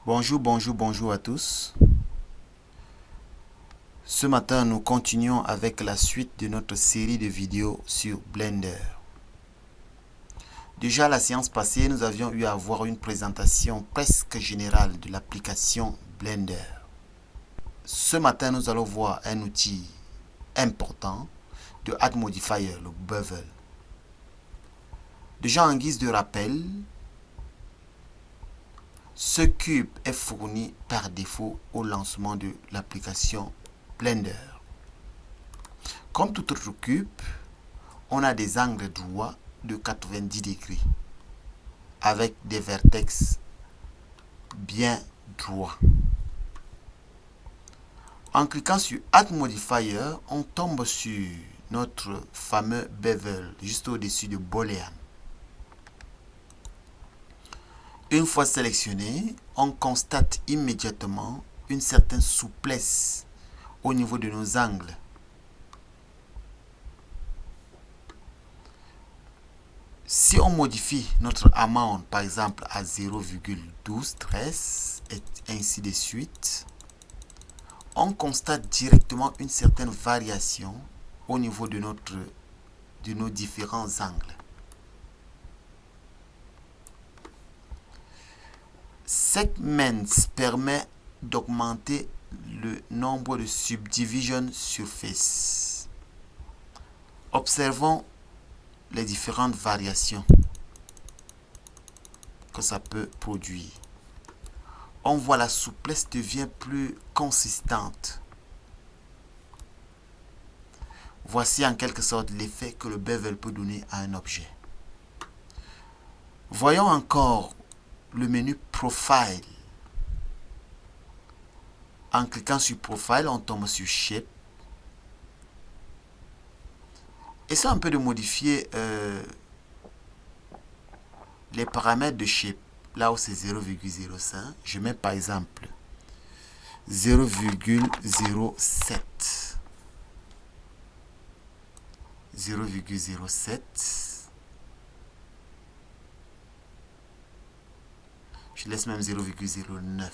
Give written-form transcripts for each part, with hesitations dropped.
Bonjour à tous. Ce matin, nous continuons avec la suite de notre série de vidéos sur Blender. Déjà, la séance passée, nous avions eu à voir une présentation presque générale de l'application Blender. Ce matin, nous allons voir un outil important de Add Modifier, le Bevel. Déjà, en guise de rappel, ce cube est fourni par défaut au lancement de l'application Blender. Comme tout autre cube, on a des angles droits de 90 degrés avec des vertex bien droits. En cliquant sur Add Modifier, on tombe sur notre fameux bevel juste au-dessus de Boolean. Une fois sélectionné, on constate immédiatement une certaine souplesse au niveau de nos angles. Si on modifie notre amount, par exemple, à 0,1213 et ainsi de suite, on constate directement une certaine variation au niveau de nos différents angles. Segments permet d'augmenter le nombre de subdivision surface. Observons les différentes variations que ça peut produire. On voit la souplesse devient plus consistante. Voici en quelque sorte l'effet que le bevel peut donner à un objet. Voyons encore le menu Profile. En cliquant sur Profile, on tombe sur Shape. Essayons un peu de modifier les paramètres de Shape. Là où c'est 0,05, je mets par exemple 0,07. 0,07. Je laisse même 0,09.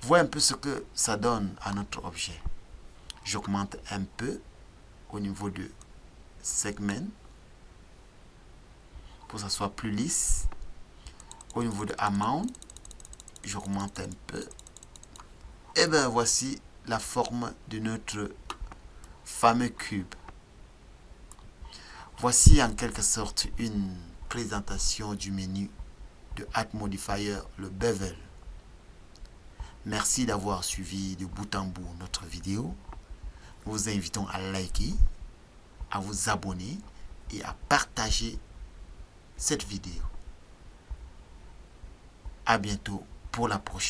Voyez un peu ce que ça donne à notre objet. J'augmente un peu au niveau de segment pour que ça soit plus lisse. Au niveau de amount, j'augmente un peu. Et bien voici la forme de notre fameux cube. Voici en quelque sorte une présentation du menu de Add Modifier, le bevel. Merci d'avoir suivi de bout en bout notre vidéo. Nous vous invitons à liker, à vous abonner et à partager cette vidéo. À bientôt pour la prochaine.